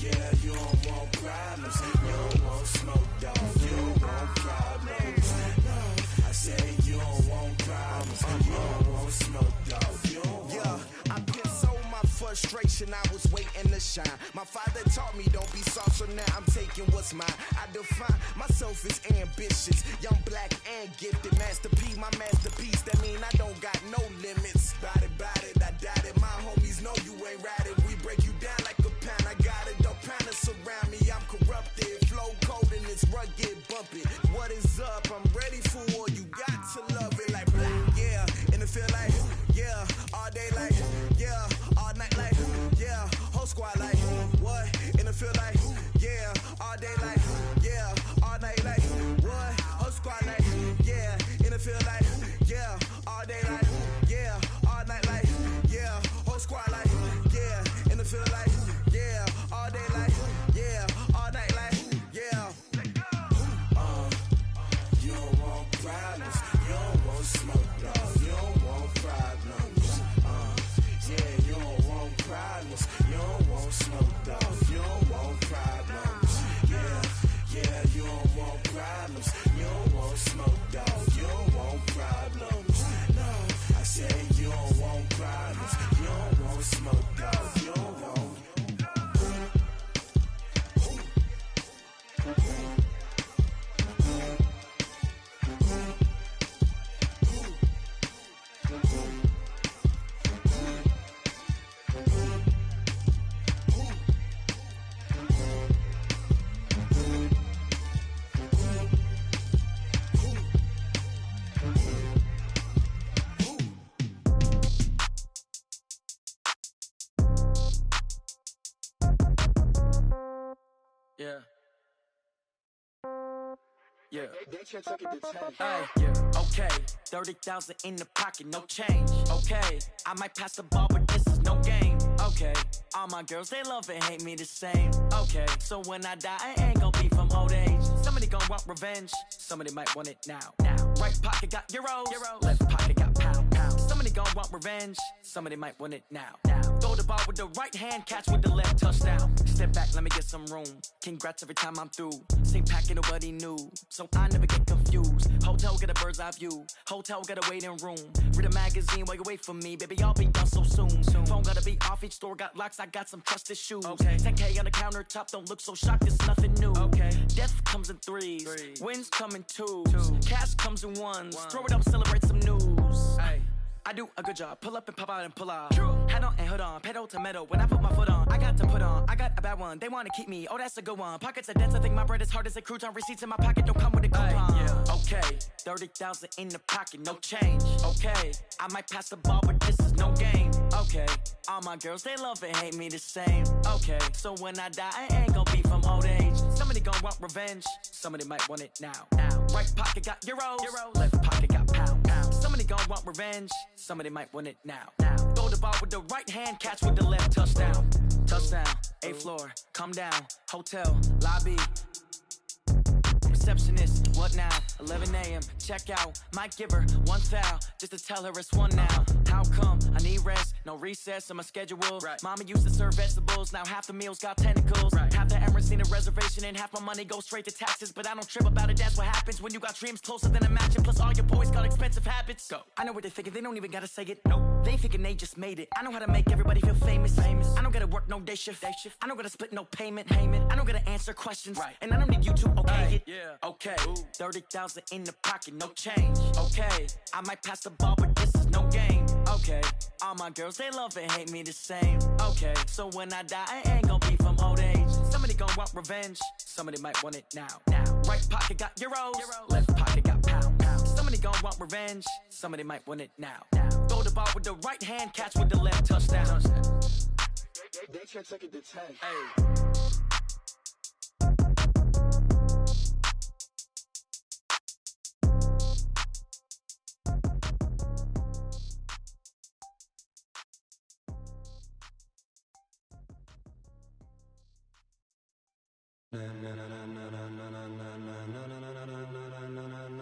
Yeah, you don't want problems, you don't want smoke, dog. You don't want problems. No, I said you don't want problems, you don't want smoke, dog. You don't want. Yeah, I've been so my frustration, I was waiting to shine. My father taught me don't be soft, so now I'm taking what's mine. I define myself as ambitious, young, black, and gifted. Master P, my masterpiece. That mean I don't got no limits. Bout it, I doubt it. My homies know you ain't ratted. We break you down like a pound. I got it, don't pound to surround me. I'm corrupted, flow cold and it's rugged, bumpy. What is up? I'm ready for war. You got to love it like blah. Yeah, and it feel like yeah, all day like yeah, all night like yeah, whole squad like what? And it feel like yeah, all day like yeah, all night like what? Whole squad like yeah, and it feel like yeah, all day like yeah, all night like yeah, whole squad like yeah, and it feel like yeah, all day like yeah, all night like yeah. You don't want problems, you don't want smoke, dog. You don't want problems. Yeah, you don't want problems, you don't want smoke, dog. You don't want problems. Yeah, you don't want problems, you don't want smoke, dog. You don't want problems. No, I said you don't want problems, you don't want smoke, dog. You don't want. Yeah. Hey, yeah. Okay, 30,000 in the pocket, no change. Okay, I might pass the ball, but this is no game. Okay, all my girls, they love and hate me the same. Okay, so when I die, I ain't gon' be from old age. Somebody gon' want revenge, somebody might want it now. Right pocket got euros, left pocket got pound. Somebody gon' want revenge, somebody might want it now. Throw the ball with the right hand, catch with the left, touchdown. Step back, let me get some room. Congrats every time I'm through. Same packet, nobody knew, so I never get confused. Hotel got a bird's eye view, hotel got a waiting room. Read a magazine while you wait for me, baby, I'll be done so soon. Phone gotta be off, each store got locks, I got some trusted shoes. 10K on the countertop, don't look so shocked, it's nothing new. Death comes in threes, wins come in twos, cash comes in ones. Throw it up, celebrate some news. I do a good job, pull up and pop out and pull out. Head on and hood on, pedal to metal. When I put my foot on, I got to put on. I got a bad one, they wanna keep me, oh that's a good one. Pockets are dense, I think my bread is hard as a crouton. Receipts in my pocket don't come with a coupon. Okay, 30,000 in the pocket, no change. Okay, I might pass the ball, but this is no game. Okay, all my girls, they love and hate me the same. Okay, so when I die, I ain't gon' be from old age. Somebody gon' want revenge, somebody might want it now. Right pocket got euros, left pocket got pound. Somebody gon' want revenge, somebody might want it now. Throw the ball with the right hand, catch with the left, touchdown. Touchdown, 8th floor, come down, hotel, lobby. Receptionist, what now? 11 a.m. Check check out. Might give her one foul just to tell her it's one now. How come I need rest? No recess in my schedule. Right. Mama used to serve vegetables, now half the meals got tentacles. Right. Half the Emirates need a reservation and half my money goes straight to taxes. But I don't trip about it, that's what happens when you got dreams closer than a matching. Plus all your boys got expensive habits. Go. I know what they're thinking, they don't even gotta say it. Nope. They thinking they just made it. I know how to make everybody feel famous. I don't gotta work no day shift. I don't gotta split no payment. I don't gotta answer questions. Right. And I don't need you to okay it. Yeah. Okay. 30,000 in the pocket, no change. Okay. I might pass the ball, but this is no game. Okay. All my girls, they love and hate me the same. Okay. So when I die, I ain't gonna be from old age. Somebody gon' want revenge. Somebody might want it now. Right pocket got euros. Left pocket got pounds. Somebody gon' want revenge. Somebody might want it now. Throw the ball with the right hand, catch with the left, touchdown. They can't take it to 10. Hey.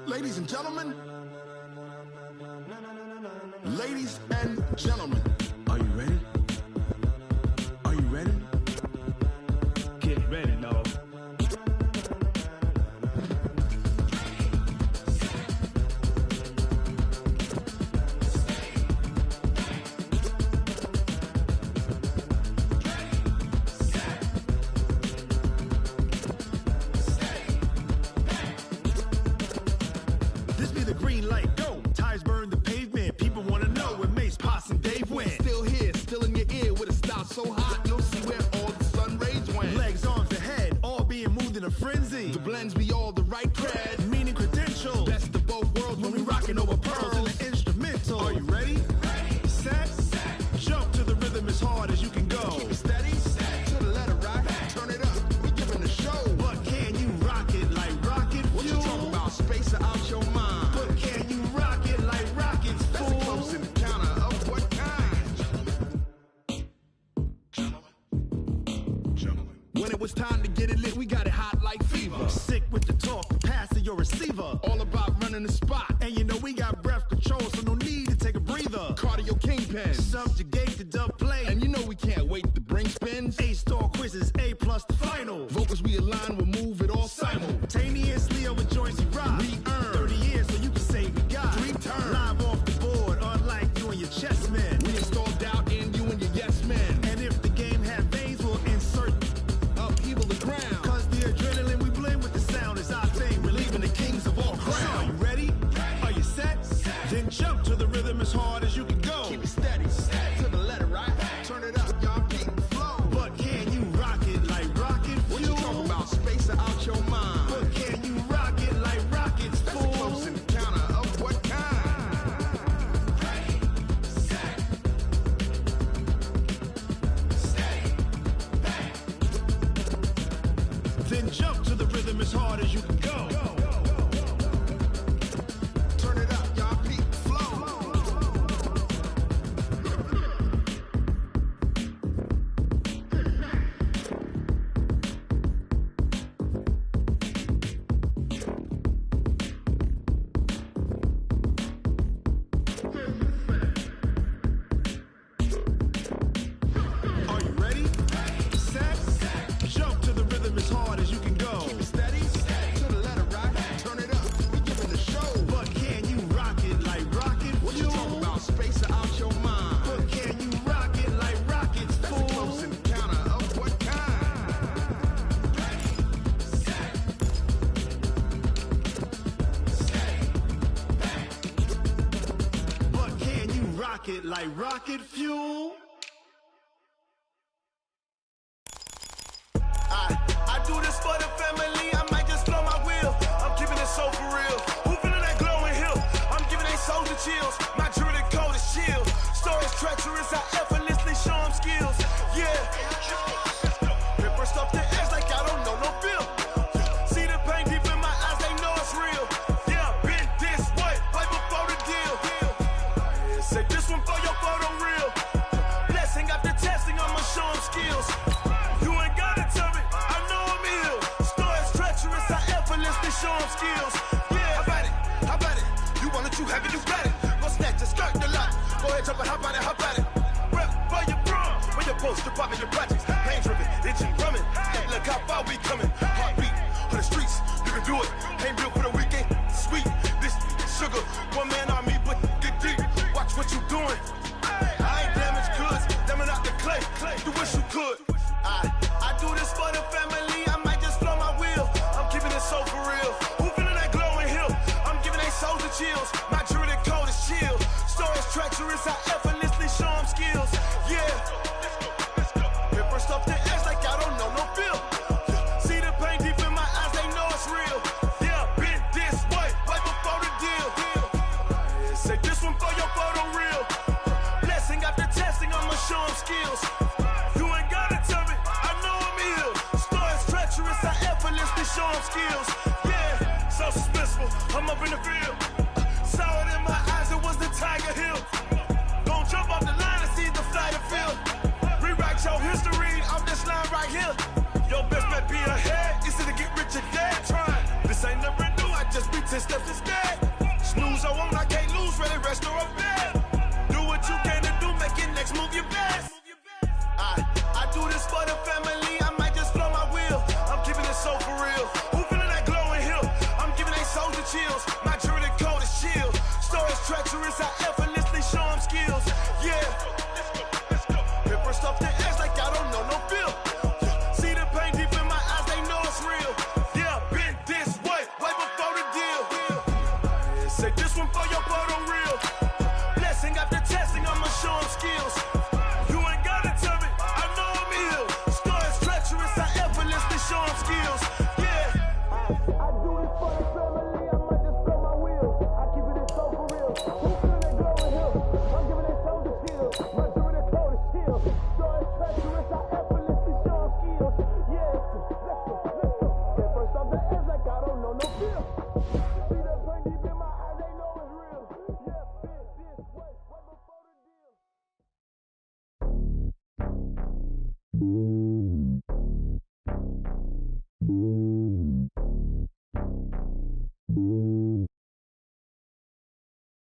Ladies and gentlemen, ladies and gentlemen, are you ready? Are you ready? Get ready, dog. This be the green light, go. Tires burn the pavement. People wanna know where Mace, Pops, and Dave went. Still here, still in your ear with a style so hot, you'll see where all the sun rays went. Legs, arms, and head, all being moved in a frenzy. The blends be all the right cred, meaning credentials. Best of both worlds when we rockin' over pearls in the instrumental. Are you ready? Set, jump to the rhythm as hard as you can go. Keep it steady, to the letter rock, turn it up, we giving a show. But can you rock it like rocket fuel? What you talking about, space or out your mind? But can you rock it like rockets, fool? That's a close encounter of what kind? Gentlemen. When it was time to get it lit, we got it hot like fever. Sick with the talk, the pass to your receiver. All about running the spot. And you know we got breath control, so no need to take a breather. Cardio kingpin, subjugate the dub play. And you know we can't wait to bring spins. A-star quizzes, A+ the final. Vocals we align, we'll move it all simultaneously over joints we rock. We earn 30 years, so you can say we got 3 turns. Live off the board, unlike you and your chess men. We install doubt in you and your yes men. And if the game had veins, we'll insert upheaval the ground. Cause the adrenaline we blend with the sound is our thing. We're leaving the kings of all crowns. So are you ready? Are you set? Then jump to the rhythm as hard as you can go. Keep it steady, to the letter right. Turn it up, y'all keep the flow. But can you rock it like rocket fuel? What you talking about, space or out your mind? But can you rock it like rockets, fool? That's a close encounter of what kind? Then jump to the rhythm as hard as you can go. Turn it up, y'all peak flow. Are you ready? Set, jump to the rhythm as hard as you can go. Keep it steady, to the letter rock. Turn it up, we giving the show. But can you rock it like rocket fuel? What you talking about, space or out your mind? But can you rock it like rockets, fool? That's a close encounter of what kind? But can you rock it like rocket fuel? I do this for the family, I might just blow my wheel. I'm keeping it so for real. Who feeling that glowing hill? I'm giving they soldier chills. My jewelry coat is shield. Stories treacherous, I effortlessly show them skills. Yeah. Ripper stuff the edge like I don't know no feel. See the pain deep in my eyes, they know it's real. Yeah, been this way, right before the deal. Say this one for your photo real. Blessing after testing, I'ma show them skills. You ain't gotta tell me, I know I'm ill. Stories treacherous, I effortlessly show them skills. Yeah, how about it? How about it? you have it, you got it. Go snatch it, skirt the lot. Go ahead, jump it, hop on it, hop on it. Rep for your bro, for your poster, popping your projects. Pain driven, itching, drumming. Look how far we coming. Heartbeat on the streets, you can do it. Ain't built for the weekend, sweet. This sugar, one man army, but get deep. Watch what you doing. I ain't damaged goods, damn out the clay. You wish you could. I do this for the family. I might just flow my wheel. I'm keeping it so for real. Who feeling that glowing hill? I'm giving they souls the chills. My jewelry cold is chill. Stories treacherous, I effortlessly show them skills. Yeah. Ripper stuff the edge like I don't know no feel. See the pain deep in my eyes, they know it's real. Yeah, been this way, right before the deal. Say this one for your photo reel. Blessing after testing, I'ma show them skills. You ain't gotta tell me, I know I'm ill. Stories treacherous, I effortlessly show them skills. Yeah, so suspenseful, I'm up in the field. Saw it in my eyes, it was the Tiger Hill. Gon' jump off the line and see the flight of field. Rewrite your history off this line right here. Your best bet be ahead, easy to get rich or dead. Trying, this ain't never new, I just be 10 steps instead.